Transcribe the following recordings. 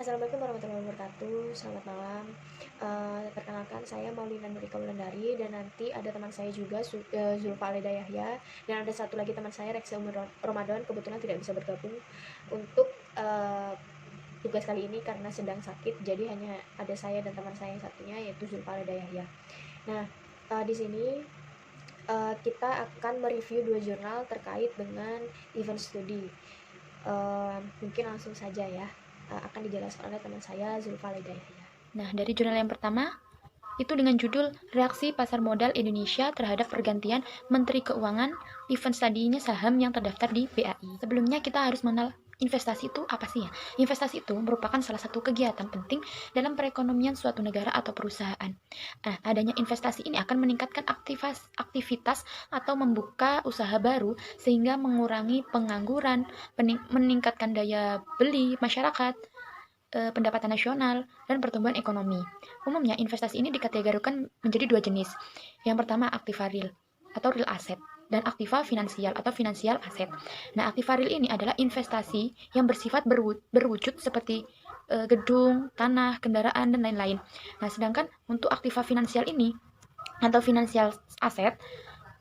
Assalamualaikum warahmatullahi wabarakatuh. Selamat malam. Perkenalkan saya Maulina Nurika Wulandari dan nanti ada teman saya juga Zulfa Aleda Yahya dan ada satu lagi teman saya Reksa Umur Ramadan kebetulan tidak bisa bergabung untuk tugas kali ini karena sedang sakit. Jadi hanya ada saya dan teman saya yang satunya yaitu Zulfa Aleda Yahya. Nah, di sini kita akan mereview 2 jurnal terkait dengan event studi. Mungkin langsung saja ya, akan dijelaskan oleh teman saya Zulfa Yahya. Nah, dari jurnal yang pertama itu dengan judul Reaksi Pasar Modal Indonesia Terhadap Pergantian Menteri Keuangan, event studinya saham yang terdaftar di BAI. Sebelumnya kita harus mengenal investasi itu apa sih ya? Investasi itu merupakan salah satu kegiatan penting dalam perekonomian suatu negara atau perusahaan. Nah, adanya investasi ini akan meningkatkan aktivitas atau membuka usaha baru sehingga mengurangi pengangguran, meningkatkan daya beli masyarakat, pendapatan nasional, dan pertumbuhan ekonomi. Umumnya, investasi ini dikategorikan menjadi dua jenis. Yang pertama, aktiva real atau real asset, dan aktiva finansial atau finansial aset. Nah, aktiva real ini adalah investasi yang bersifat berwujud seperti gedung, tanah, kendaraan, dan lain-lain. Nah, sedangkan untuk aktiva finansial ini atau finansial aset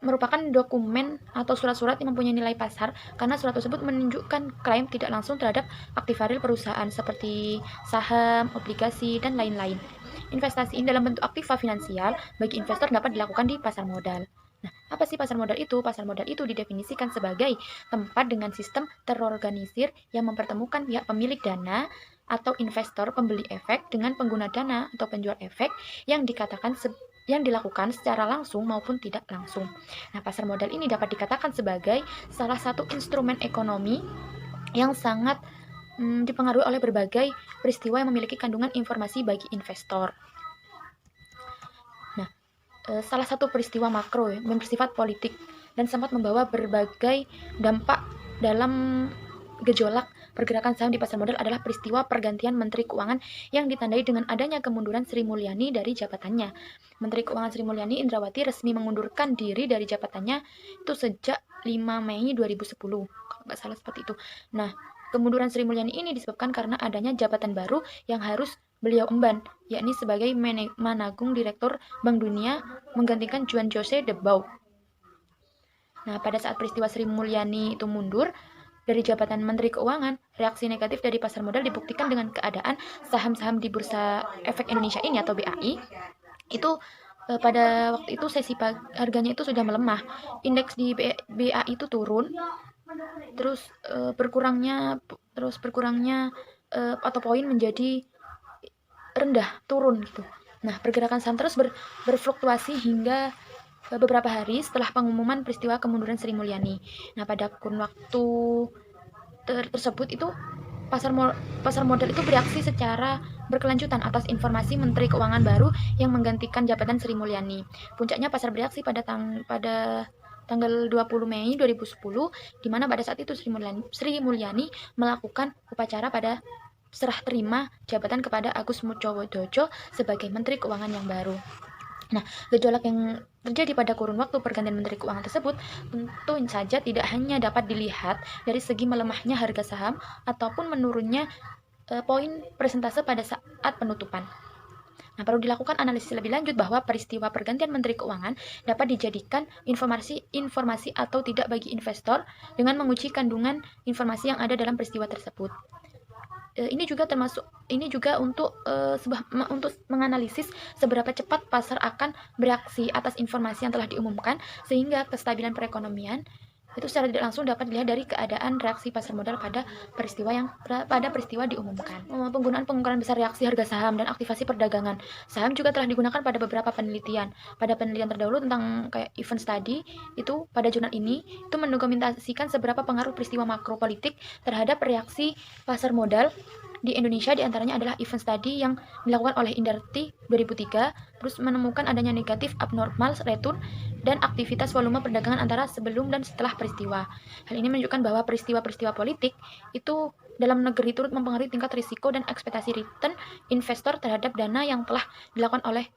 merupakan dokumen atau surat-surat yang mempunyai nilai pasar karena surat tersebut menunjukkan klaim tidak langsung terhadap aktiva real perusahaan seperti saham, obligasi, dan lain-lain. Investasi ini dalam bentuk aktiva finansial bagi investor dapat dilakukan di pasar modal. Nah, apa sih pasar modal itu? Pasar modal itu didefinisikan sebagai tempat dengan sistem terorganisir yang mempertemukan pihak pemilik dana atau investor pembeli efek dengan pengguna dana atau penjual efek yang dilakukan secara langsung maupun tidak langsung. Nah, pasar modal ini dapat dikatakan sebagai salah satu instrumen ekonomi yang sangat dipengaruhi oleh berbagai peristiwa yang memiliki kandungan informasi bagi investor. Nah, salah satu peristiwa makro yang bersifat politik dan sempat membawa berbagai dampak dalam gejolak pergerakan saham di pasar modal adalah peristiwa pergantian Menteri Keuangan yang ditandai dengan adanya kemunduran Sri Mulyani dari jabatannya. Menteri Keuangan Sri Mulyani Indrawati resmi mengundurkan diri dari jabatannya itu sejak 5 Mei 2010, kalau nggak salah seperti itu. Nah, kemunduran Sri Mulyani ini disebabkan karena adanya jabatan baru yang harus beliau emban, yakni sebagai Managung Direktur Bank Dunia menggantikan Juan Jose de Bau. Nah, pada saat peristiwa Sri Mulyani itu mundur dari jabatan Menteri Keuangan, reaksi negatif dari pasar modal dibuktikan dengan keadaan saham-saham di Bursa Efek Indonesia ini atau BAI itu pada waktu itu harganya itu sudah melemah. Indeks di BAI itu turun, terus berkurangnya atau poin menjadi rendah, turun gitu. Nah, pergerakan saham terus berfluktuasi hingga beberapa hari setelah pengumuman peristiwa kemunduran Sri Mulyani. Nah, pada kurun waktu tersebut itu pasar modal itu bereaksi secara berkelanjutan atas informasi Menteri Keuangan baru yang menggantikan jabatan Sri Mulyani. Puncaknya pasar bereaksi pada tanggal 20 Mei 2010, di mana pada saat itu Sri Mulyani melakukan upacara pada serah terima jabatan kepada Agus Murtjodojo sebagai Menteri Keuangan yang baru. Nah, gejolak yang terjadi pada kurun waktu pergantian Menteri Keuangan tersebut tentu saja tidak hanya dapat dilihat dari segi melemahnya harga saham ataupun menurunnya poin persentase pada saat penutupan. Nah, perlu dilakukan analisis lebih lanjut bahwa peristiwa pergantian Menteri Keuangan dapat dijadikan informasi atau tidak bagi investor dengan menguji kandungan informasi yang ada dalam peristiwa tersebut. Ini juga untuk menganalisis seberapa cepat pasar akan bereaksi atas informasi yang telah diumumkan sehingga kestabilan perekonomian itu secara tidak langsung dapat dilihat dari keadaan reaksi pasar modal pada peristiwa diumumkan. Penggunaan besar reaksi harga saham dan aktivasi perdagangan saham juga telah digunakan pada beberapa penelitian. Pada penelitian terdahulu tentang kayak event study itu pada jurnal ini itu mendokumentasikan seberapa pengaruh peristiwa makro politik terhadap reaksi pasar modal di Indonesia. Diantaranya adalah event study yang dilakukan oleh Indarti 2003, terus menemukan adanya negatif abnormal return dan aktivitas volume perdagangan antara sebelum dan setelah peristiwa. Hal ini menunjukkan bahwa peristiwa-peristiwa politik itu dalam negeri turut mempengaruhi tingkat risiko dan ekspektasi return investor terhadap dana yang telah dilakukan oleh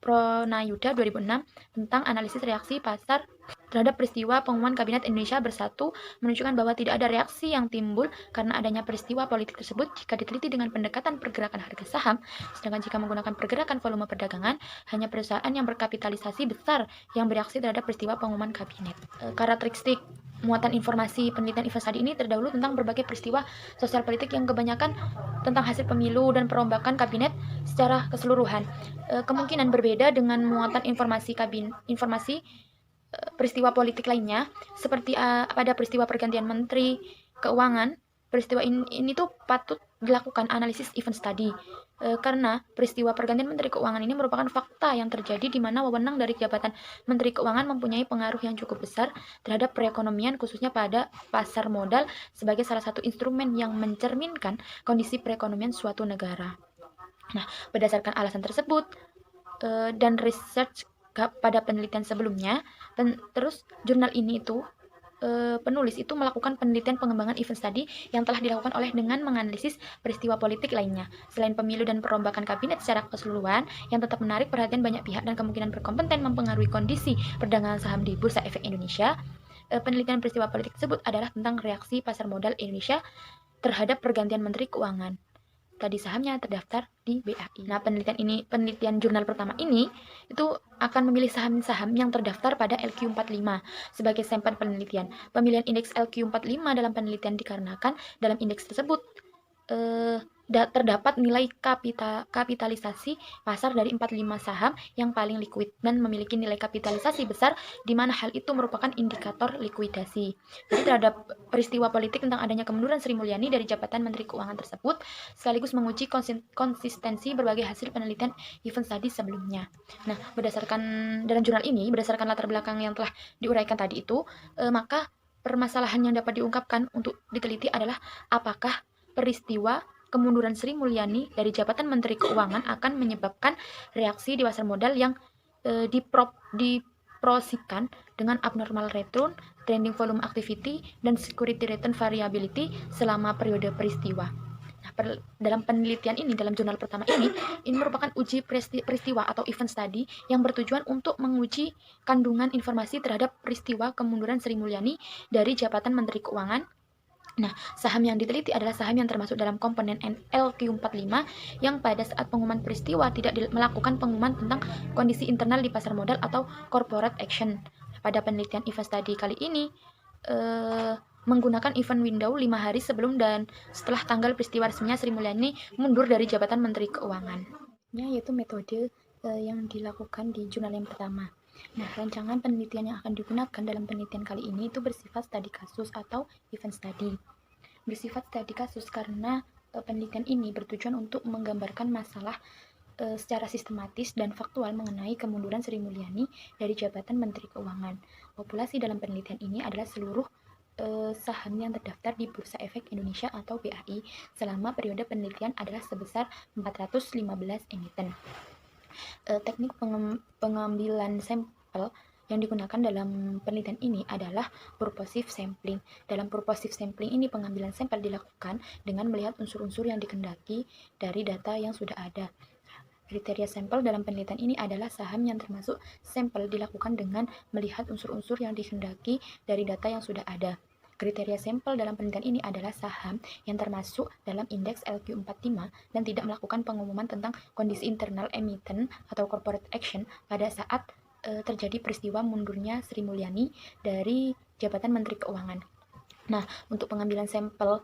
Pronayuda 2006 tentang analisis reaksi pasar terhadap peristiwa pengumuman Kabinet Indonesia Bersatu menunjukkan bahwa tidak ada reaksi yang timbul karena adanya peristiwa politik tersebut jika diteliti dengan pendekatan pergerakan harga saham, sedangkan jika menggunakan pergerakan volume perdagangan, hanya perusahaan yang berkapitalisasi besar yang bereaksi terhadap peristiwa pengumuman Kabinet. Karakteristik muatan informasi penelitian event study ini terdahulu tentang berbagai peristiwa sosial politik yang kebanyakan tentang hasil pemilu dan perombakan kabinet secara keseluruhan. Kemungkinan berbeda dengan muatan informasi peristiwa politik lainnya seperti pada peristiwa pergantian menteri keuangan. Peristiwa ini tuh patut dilakukan analisis event study karena peristiwa pergantian menteri keuangan ini merupakan fakta yang terjadi di mana wewenang dari jabatan menteri keuangan mempunyai pengaruh yang cukup besar terhadap perekonomian khususnya pada pasar modal sebagai salah satu instrumen yang mencerminkan kondisi perekonomian suatu negara. Nah, berdasarkan alasan tersebut dan research pada penelitian sebelumnya, terus jurnal ini itu penulis itu melakukan penelitian pengembangan event study yang telah dilakukan oleh dengan menganalisis peristiwa politik lainnya selain pemilu dan perombakan kabinet secara keseluruhan yang tetap menarik perhatian banyak pihak dan kemungkinan berkompeten mempengaruhi kondisi perdagangan saham di Bursa Efek Indonesia. Penelitian peristiwa politik tersebut adalah tentang reaksi pasar modal Indonesia terhadap pergantian menteri keuangan. Tadi sahamnya terdaftar di BAI. Nah, penelitian jurnal pertama ini itu akan memilih saham-saham yang terdaftar pada LQ45 sebagai sampel penelitian. Pemilihan indeks LQ45 dalam penelitian dikarenakan dalam indeks tersebut terdapat nilai kapitalisasi pasar dari 45 saham yang paling liquid dan memiliki nilai kapitalisasi besar, di mana hal itu merupakan indikator likuidasi. Jadi terhadap peristiwa politik tentang adanya kemunduran Sri Mulyani dari jabatan Menteri Keuangan tersebut, sekaligus menguji konsistensi berbagai hasil penelitian event study sebelumnya. Nah, dalam jurnal ini, berdasarkan latar belakang yang telah diuraikan tadi itu, maka permasalahan yang dapat diungkapkan untuk diteliti adalah apakah peristiwa kemunduran Sri Mulyani dari jabatan Menteri Keuangan akan menyebabkan reaksi di pasar modal yang diprosikan dengan abnormal return, trending volume activity, dan security return variability selama periode peristiwa. Nah, dalam penelitian ini, dalam jurnal pertama ini merupakan uji peristiwa atau event study yang bertujuan untuk menguji kandungan informasi terhadap peristiwa kemunduran Sri Mulyani dari jabatan Menteri Keuangan. Nah, saham yang diteliti adalah saham yang termasuk dalam komponen LQ45 yang pada saat pengumuman peristiwa tidak melakukan pengumuman tentang kondisi internal di pasar modal atau corporate action. Pada penelitian event study kali ini menggunakan event window 5 hari sebelum dan setelah tanggal peristiwa resminya Sri Mulyani mundur dari jabatan Menteri Keuangan. Yaitu metode yang dilakukan di jurnal yang pertama. Nah, rancangan penelitian yang akan digunakan dalam penelitian kali ini itu bersifat studi kasus atau event study. Bersifat studi kasus karena penelitian ini bertujuan untuk menggambarkan masalah secara sistematis dan faktual mengenai kemunduran Sri Mulyani dari jabatan Menteri Keuangan. Populasi dalam penelitian ini adalah seluruh saham yang terdaftar di Bursa Efek Indonesia atau BAI selama periode penelitian adalah sebesar 415 emiten. Teknik pengambilan sampel yang digunakan dalam penelitian ini adalah purposive sampling. Dalam purposive sampling ini pengambilan sampel dilakukan dengan melihat unsur-unsur yang dikendaki dari data yang sudah ada. Kriteria sampel dalam penelitian ini adalah saham yang termasuk sampel dilakukan dengan melihat unsur-unsur yang dikendaki dari data yang sudah ada. Kriteria sampel dalam penelitian ini adalah saham yang termasuk dalam indeks LQ45 dan tidak melakukan pengumuman tentang kondisi internal emiten atau corporate action pada saat terjadi peristiwa mundurnya Sri Mulyani dari jabatan Menteri Keuangan. Nah, untuk pengambilan sampel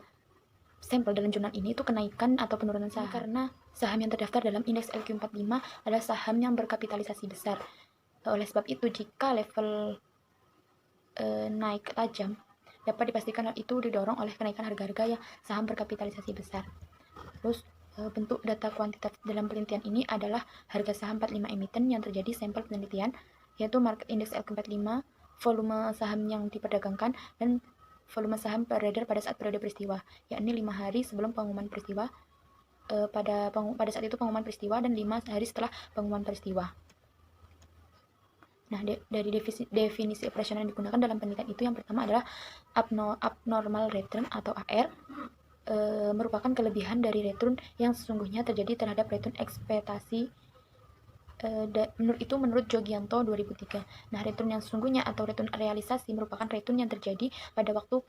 dalam jurnal ini itu kenaikan atau penurunan saham karena saham yang terdaftar dalam indeks LQ45 adalah saham yang berkapitalisasi besar. Oleh sebab itu, jika level naik tajam, dapat dipastikan hal itu didorong oleh kenaikan harga-harga yang saham berkapitalisasi besar. Terus bentuk data kuantitatif dalam penelitian ini adalah harga saham 45 emiten yang terjadi sampel penelitian, yaitu market index LQ45, volume saham yang diperdagangkan, dan volume saham beredar pada saat periode peristiwa, yakni 5 hari sebelum pengumuman peristiwa, pada saat itu pengumuman peristiwa, dan 5 hari setelah pengumuman peristiwa. Nah, dari definisi operasional yang digunakan dalam penelitian itu yang pertama adalah abnormal return atau AR, merupakan kelebihan dari return yang sesungguhnya terjadi terhadap return ekspektasi Menurut Jogianto 2003. Nah, return yang sesungguhnya atau return realisasi merupakan return yang terjadi pada waktu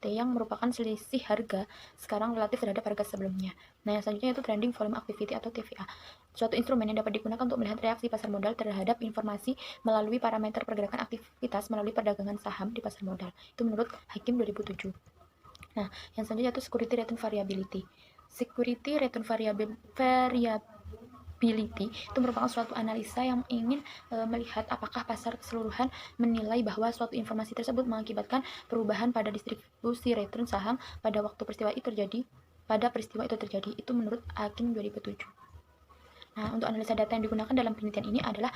yang merupakan selisih harga sekarang relatif terhadap harga sebelumnya. Nah, yang selanjutnya itu trading volume activity atau TVA. Suatu instrumen yang dapat digunakan untuk melihat reaksi pasar modal terhadap informasi melalui parameter pergerakan aktivitas melalui perdagangan saham di pasar modal. Itu menurut Hakim 2007. Nah, yang selanjutnya itu security return variability. Security return variability itu merupakan suatu analisa yang ingin melihat apakah pasar keseluruhan menilai bahwa suatu informasi tersebut mengakibatkan perubahan pada distribusi return saham pada waktu peristiwa itu terjadi. Itu menurut Hakim 2007. Nah, untuk analisa data yang digunakan dalam penelitian ini adalah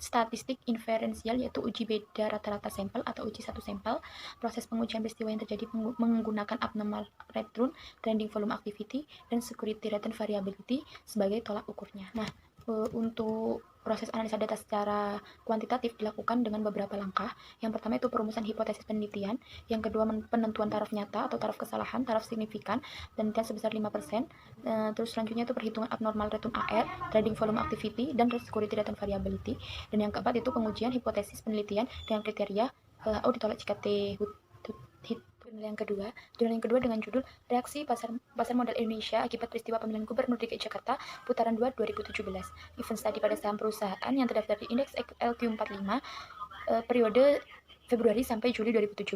statistik inferensial, yaitu uji beda rata-rata sampel atau uji satu sampel, proses pengujian peristiwa yang terjadi menggunakan abnormal return, trending volume activity, dan security return variability sebagai tolak ukurnya. Nah, untuk proses analisa data secara kuantitatif dilakukan dengan beberapa langkah. Yang pertama itu perumusan hipotesis penelitian, yang kedua penentuan taraf nyata atau taraf kesalahan, taraf signifikan, penelitian sebesar 5%. Terus selanjutnya itu perhitungan abnormal return AR, trading volume activity, dan security return variability. Dan yang keempat itu pengujian hipotesis penelitian dengan kriteria ditolak jika Jurnal yang kedua dengan judul Reaksi Pasar Modal Indonesia Akibat Peristiwa Pemilihan Gubernur DKI Jakarta Putaran 2 2017. Event study pada saham perusahaan yang terdaftar di indeks LQ45 periode Februari sampai Juli 2017.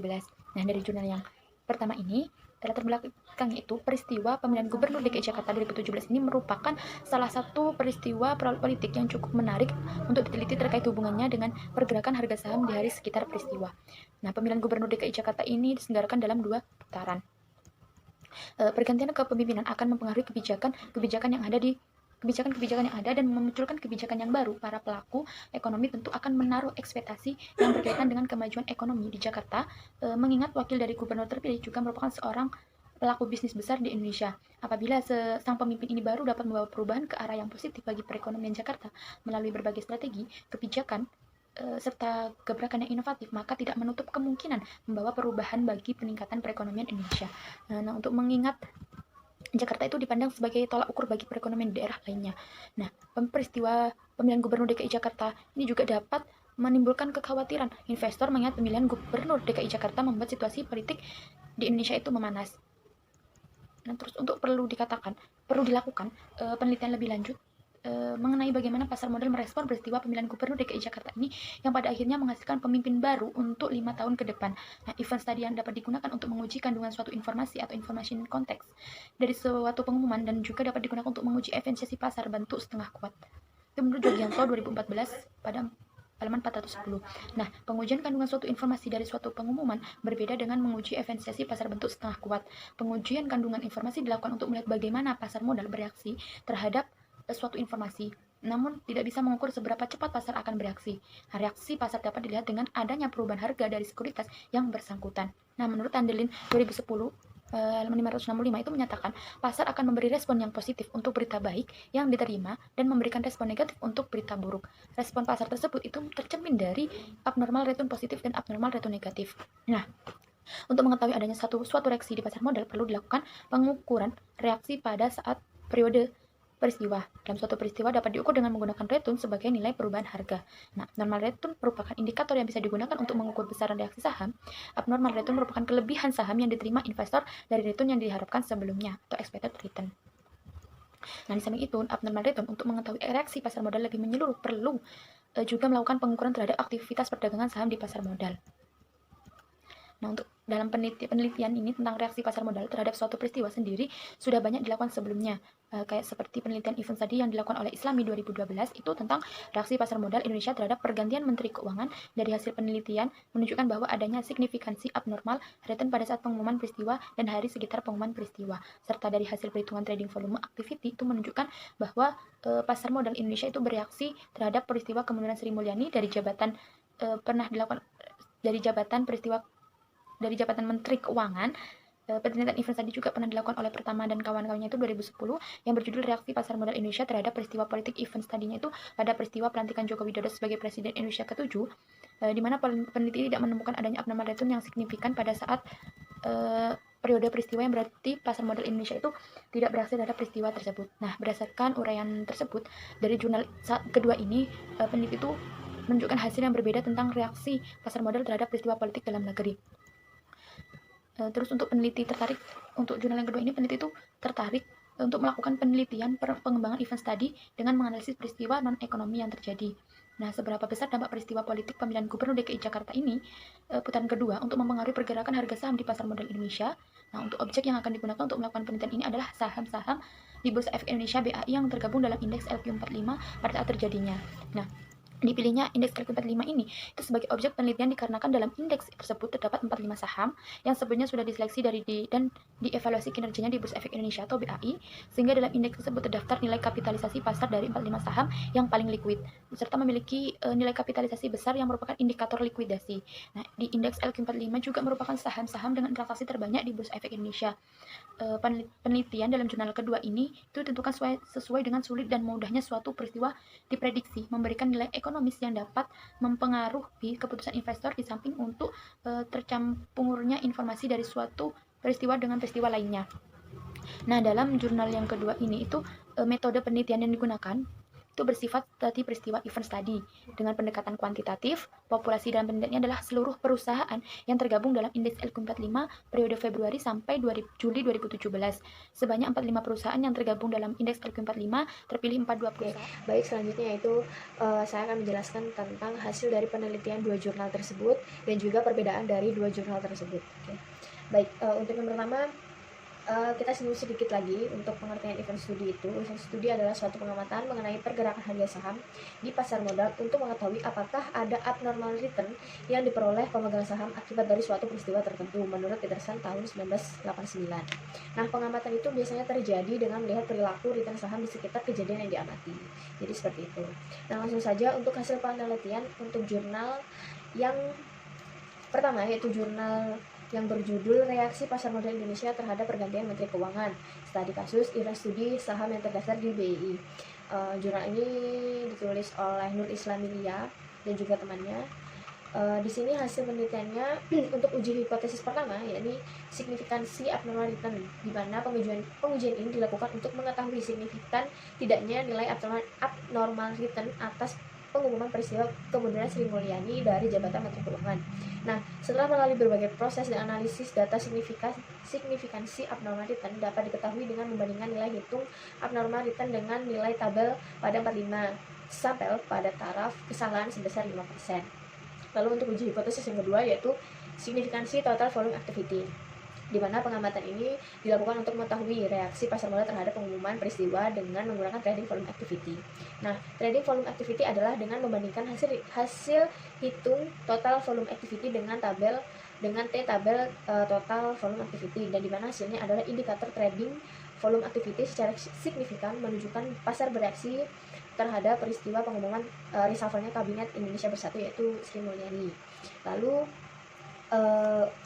Nah, dari jurnal yang pertama ini, latar belakang itu peristiwa pemilihan gubernur DKI Jakarta 2017 ini merupakan salah satu peristiwa politik yang cukup menarik untuk diteliti terkait hubungannya dengan pergerakan harga saham di hari sekitar peristiwa. Nah, pemilihan gubernur DKI Jakarta ini diselenggarakan dalam 2 putaran. Pergantian kepemimpinan akan mempengaruhi kebijakan yang ada dan memunculkan kebijakan yang baru. Para pelaku ekonomi tentu akan menaruh ekspektasi yang berkaitan dengan kemajuan ekonomi di Jakarta, mengingat wakil dari gubernur terpilih juga merupakan seorang pelaku bisnis besar di Indonesia. Apabila sang pemimpin ini baru dapat membawa perubahan ke arah yang positif bagi perekonomian Jakarta melalui berbagai strategi, kebijakan, serta gebrakan yang inovatif, maka tidak menutup kemungkinan membawa perubahan bagi peningkatan perekonomian Indonesia. Nah, untuk mengingat Jakarta itu dipandang sebagai tolak ukur bagi perekonomian daerah lainnya. Nah, peristiwa pemilihan gubernur DKI Jakarta ini juga dapat menimbulkan kekhawatiran investor mengingat pemilihan gubernur DKI Jakarta membuat situasi politik di Indonesia itu memanas. Nah, terus perlu dilakukan penelitian lebih lanjut mengenai bagaimana pasar modal merespon peristiwa pemilihan gubernur DKI Jakarta ini yang pada akhirnya menghasilkan pemimpin baru untuk 5 tahun ke depan. Nah, event study yang dapat digunakan untuk menguji kandungan suatu informasi atau information context dari suatu pengumuman dan juga dapat digunakan untuk menguji efisiensi pasar bentuk setengah kuat. Itu menurut Jogianto 2014 pada halaman 410. Nah, pengujian kandungan suatu informasi dari suatu pengumuman berbeda dengan menguji efisiensi pasar bentuk setengah kuat. Pengujian kandungan informasi dilakukan untuk melihat bagaimana pasar modal bereaksi terhadap suatu informasi, namun tidak bisa mengukur seberapa cepat pasar akan bereaksi. Reaksi pasar dapat dilihat dengan adanya perubahan harga dari sekuritas yang bersangkutan. Nah, menurut Tandelin 2010 565 itu menyatakan pasar akan memberi respon yang positif untuk berita baik yang diterima dan memberikan respon negatif untuk berita buruk. Respon pasar tersebut itu tercermin dari abnormal return positif dan abnormal return negatif. Nah, untuk mengetahui adanya suatu reaksi di pasar modal perlu dilakukan pengukuran reaksi pada saat periode peristiwa. Dalam suatu peristiwa dapat diukur dengan menggunakan return sebagai nilai perubahan harga. Nah, normal return merupakan indikator yang bisa digunakan untuk mengukur besaran reaksi saham. Abnormal return merupakan kelebihan saham yang diterima investor dari return yang diharapkan sebelumnya atau expected return. Nah, di samping itu, abnormal return untuk mengetahui reaksi pasar modal lebih menyeluruh perlu juga melakukan pengukuran terhadap aktivitas perdagangan saham di pasar modal. Nah, untuk dalam penelitian ini tentang reaksi pasar modal terhadap suatu peristiwa sendiri sudah banyak dilakukan sebelumnya, kayak seperti penelitian event tadi yang dilakukan oleh Islami 2012 itu tentang reaksi pasar modal Indonesia terhadap pergantian Menteri Keuangan. Dari hasil penelitian menunjukkan bahwa adanya signifikansi abnormal return pada saat pengumuman peristiwa dan hari sekitar pengumuman peristiwa, serta dari hasil perhitungan trading volume activity itu menunjukkan bahwa pasar modal Indonesia itu bereaksi terhadap peristiwa kemunduran Sri Mulyani dari jabatan dari jabatan Menteri Keuangan. Penelitian event tadi juga pernah dilakukan oleh Pertama dan kawan-kawannya itu 2010 yang berjudul Reaksi Pasar Modal Indonesia terhadap Peristiwa Politik. Event tadinya itu pada peristiwa pelantikan Joko Widodo sebagai Presiden Indonesia ke-7, di mana peneliti tidak menemukan adanya abnormal return yang signifikan pada saat periode peristiwa yang berarti pasar modal Indonesia itu tidak berakhir terhadap peristiwa tersebut. Nah, berdasarkan uraian tersebut dari jurnal kedua ini, peneliti itu menunjukkan hasil yang berbeda tentang reaksi pasar modal terhadap peristiwa politik dalam negeri. Terus untuk jurnal yang kedua ini, peneliti itu tertarik untuk melakukan penelitian pengembangan event study dengan menganalisis peristiwa non-ekonomi yang terjadi. Nah, seberapa besar dampak peristiwa politik pemilihan gubernur DKI Jakarta ini, putaran kedua, untuk mempengaruhi pergerakan harga saham di pasar modal Indonesia. Nah, untuk objek yang akan digunakan untuk melakukan penelitian ini adalah saham-saham di Bursa Efek Indonesia BAI yang tergabung dalam indeks LQ45 pada saat terjadinya. Nah, dipilihnya indeks LQ45 ini itu sebagai objek penelitian dikarenakan dalam indeks tersebut terdapat 45 saham yang sebelumnya sudah diseleksi dan dievaluasi kinerjanya di Bursa Efek Indonesia atau BAI, sehingga dalam indeks tersebut terdaftar nilai kapitalisasi pasar dari 45 saham yang paling liquid serta memiliki nilai kapitalisasi besar yang merupakan indikator likuidasi. Nah, di indeks LQ45 juga merupakan saham-saham dengan transaksi terbanyak di Bursa Efek Indonesia. Penelitian dalam jurnal kedua ini itu ditentukan sesuai dengan sulit dan mudahnya suatu peristiwa diprediksi, memberikan nilai ekonomis yang dapat mempengaruhi keputusan investor di samping untuk tercampurnya informasi dari suatu peristiwa dengan peristiwa lainnya. Nah, dalam jurnal yang kedua ini itu metode penelitian yang digunakan itu bersifat tadi peristiwa event study dengan pendekatan kuantitatif. Populasi dalam penelitiannya adalah seluruh perusahaan yang tergabung dalam indeks LQ45 periode Februari sampai Juli 2017. Sebanyak 45 perusahaan yang tergabung dalam indeks LQ45, terpilih 42 perusahaan. Baik, selanjutnya itu saya akan menjelaskan tentang hasil dari penelitian dua jurnal tersebut dan juga perbedaan dari dua jurnal tersebut. Baik, untuk yang pertama, kita singgung sedikit lagi untuk pengertian event studi itu. Event studi adalah suatu pengamatan mengenai pergerakan harga saham di pasar modal untuk mengetahui apakah ada abnormal return yang diperoleh pemegang saham akibat dari suatu peristiwa tertentu menurut Peterson tahun 1989. Nah, pengamatan itu biasanya terjadi dengan melihat perilaku return saham di sekitar kejadian yang diamati. Jadi seperti itu. Nah, langsung saja untuk hasil penelitian untuk jurnal yang pertama, yaitu jurnal yang berjudul Reaksi Pasar Modal Indonesia Terhadap Pergantian Menteri Keuangan, studi kasus event studi saham yang terdaftar di BI. Jurnal ini ditulis oleh Nur Islamilia dan juga temannya. Di sini hasil penelitiannya untuk uji hipotesis pertama, yakni signifikansi abnormal return, di mana pengujian ini dilakukan untuk mengetahui signifikan tidaknya nilai abnormal return atas pengumuman peristiwa kemunduran Sri Mulyani dari jabatan Menteri Keuangan. Nah, setelah melalui berbagai proses dan analisis data signifikansi abnormal return dapat diketahui dengan membandingkan nilai hitung abnormal return dengan nilai tabel pada 45 sampel pada taraf kesalahan sebesar 5%. Lalu untuk uji hipotesis yang kedua, yaitu signifikansi total volume activity, di mana pengamatan ini dilakukan untuk mengetahui reaksi pasar modal terhadap pengumuman peristiwa dengan menggunakan trading volume activity. Nah, trading volume activity adalah dengan membandingkan hasil hitung total volume activity dengan tabel total volume activity, dan di mana hasilnya adalah indikator trading volume activity secara signifikan menunjukkan pasar bereaksi terhadap peristiwa pengumuman reshuffle-nya Kabinet Indonesia Bersatu, yaitu Sri Mulyani. Lalu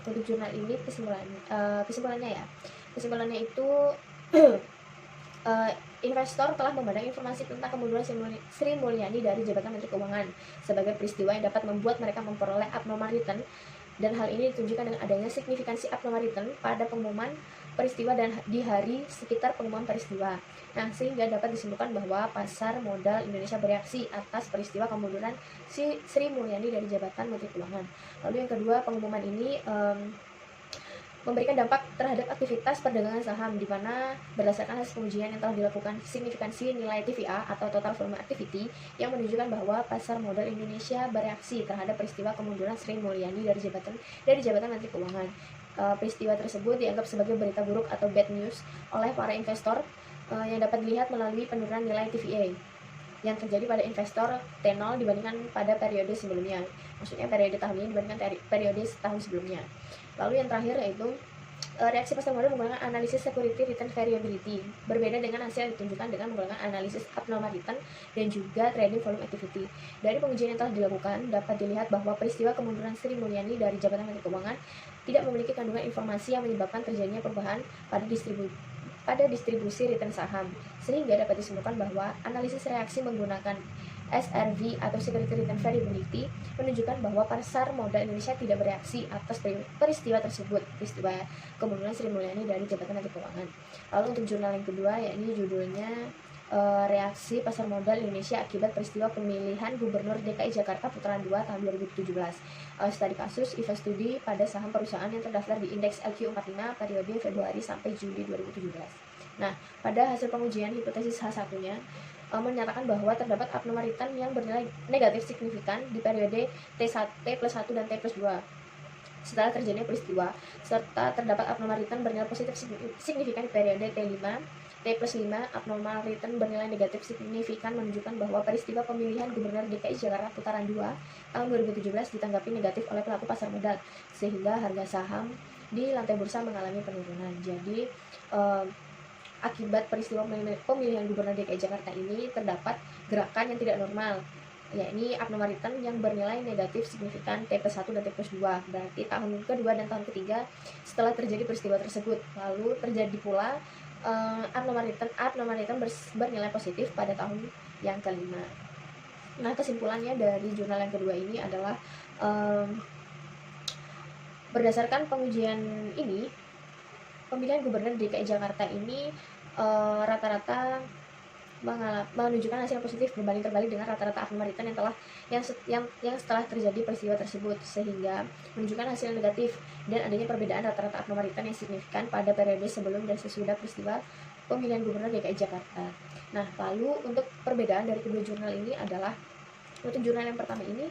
untuk jurnal ini kesimpulannya itu investor telah memandang informasi tentang kemunduran Sri Mulyani dari jabatan Menteri Keuangan sebagai peristiwa yang dapat membuat mereka memperoleh abnormal return, dan hal ini ditunjukkan dengan adanya signifikansi abnormal return pada pengumuman peristiwa dan di hari sekitar pengumuman peristiwa. Nah, sehingga dapat disimpulkan bahwa pasar modal Indonesia bereaksi atas peristiwa kemunduran Sri Mulyani dari jabatan Menteri Keuangan. Lalu yang kedua, pengumuman ini memberikan dampak terhadap aktivitas perdagangan saham, di mana berdasarkan hasil pengujian yang telah dilakukan, signifikansi nilai TVA atau total volume activity yang menunjukkan bahwa pasar modal Indonesia bereaksi terhadap peristiwa kemunduran Sri Mulyani dari jabatan Menteri Keuangan. Peristiwa tersebut dianggap sebagai berita buruk atau bad news oleh para investor yang dapat dilihat melalui penurunan nilai TVA yang terjadi pada investor T0 dibandingkan pada periode sebelumnya. Maksudnya periode tahun ini dibandingkan periode tahun sebelumnya. Lalu yang terakhir yaitu reaksi pasar modal menggunakan analisis security return variability, berbeda dengan hasil yang ditunjukkan dengan menggunakan analisis abnormal return dan juga trading volume activity. Dari pengujian yang telah dilakukan, dapat dilihat bahwa peristiwa kemunduran Sri Mulyani dari jabatan Menteri Keuangan tidak memiliki kandungan informasi yang menyebabkan terjadinya perubahan pada distribusi return saham, sehingga dapat disimpulkan bahwa analisis reaksi menggunakan SRV atau Security Return Variability menunjukkan bahwa pasar modal Indonesia tidak bereaksi atas peristiwa tersebut, peristiwa kemunduran Sri Mulyani dari jabatan Menteri Keuangan. Lalu untuk jurnal yang kedua, yakni judulnya reaksi pasar modal Indonesia akibat peristiwa pemilihan Gubernur DKI Jakarta Putaran 2 tahun 2017. Studi kasus IVA studi pada saham perusahaan yang terdaftar di indeks LQ45 periode Februari sampai Juli 2017. Nah, pada hasil pengujian hipotesis H1-nya menyatakan bahwa terdapat abnormalitas yang bernilai negatif signifikan di periode T+1 dan T+2 setelah terjadinya peristiwa, serta terdapat abnormalitas bernilai positif signifikan di periode T5, T+5. Abnormalitas bernilai negatif signifikan menunjukkan bahwa peristiwa pemilihan Gubernur DKI Jakarta Putaran 2 tahun 2017 ditanggapi negatif oleh pelaku pasar modal, sehingga harga saham di lantai bursa mengalami penurunan. Jadi akibat peristiwa pemilihan Gubernur DKI Jakarta ini terdapat gerakan yang tidak normal, yakni abnormalitas yang bernilai negatif signifikan T+1 dan T+2. Berarti tahun kedua dan tahun ketiga setelah terjadi peristiwa tersebut. Lalu terjadi pula abnormalitas bernilai positif pada tahun yang kelima. Nah, kesimpulannya dari jurnal yang kedua ini adalah berdasarkan pengujian ini, pemilihan Gubernur DKI Jakarta ini rata-rata menunjukkan hasil positif berbanding terbalik dengan rata-rata abnormalitas yang setelah terjadi peristiwa tersebut, sehingga menunjukkan hasil negatif dan adanya perbedaan rata-rata abnormalitas yang signifikan pada periode sebelum dan sesudah peristiwa pemilihan Gubernur DKI Jakarta. Nah, lalu untuk perbedaan dari kedua jurnal ini adalah, untuk jurnal yang pertama ini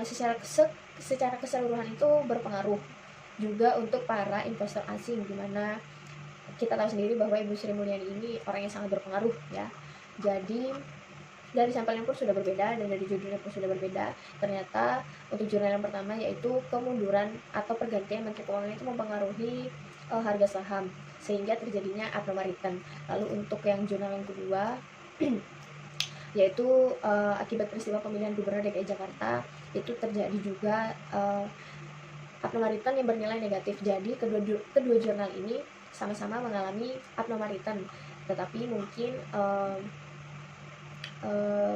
secara keseluruhan itu berpengaruh juga untuk para investor asing, dimana kita tahu sendiri bahwa Ibu Sri Mulyani ini orang yang sangat berpengaruh ya. Jadi dari sampelnya pun sudah berbeda dan dari judulnya pun sudah berbeda. Ternyata untuk jurnal yang pertama, yaitu kemunduran atau pergantian Menteri Keuangan, itu mempengaruhi harga saham sehingga terjadinya abnormalitas. Lalu untuk yang jurnal yang kedua yaitu akibat peristiwa pemilihan Gubernur DKI Jakarta, itu terjadi juga abnormalitas yang bernilai negatif. Jadi kedua jurnal ini sama-sama mengalami abnormalitas, tetapi mungkin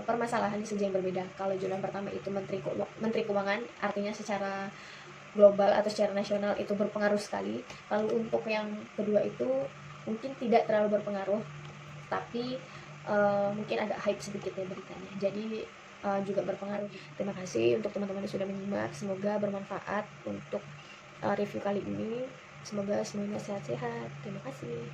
permasalahannya saja yang berbeda. Kalau jurnal pertama itu Menteri Keuangan, artinya secara global atau secara nasional itu berpengaruh sekali. Lalu untuk yang kedua itu mungkin tidak terlalu berpengaruh, tapi mungkin agak hype sedikit ya beritanya. Jadi juga berpengaruh. Terima kasih untuk teman-teman yang sudah menyimak. Semoga bermanfaat untuk review kali ini. Semoga semuanya sehat-sehat. Terima kasih.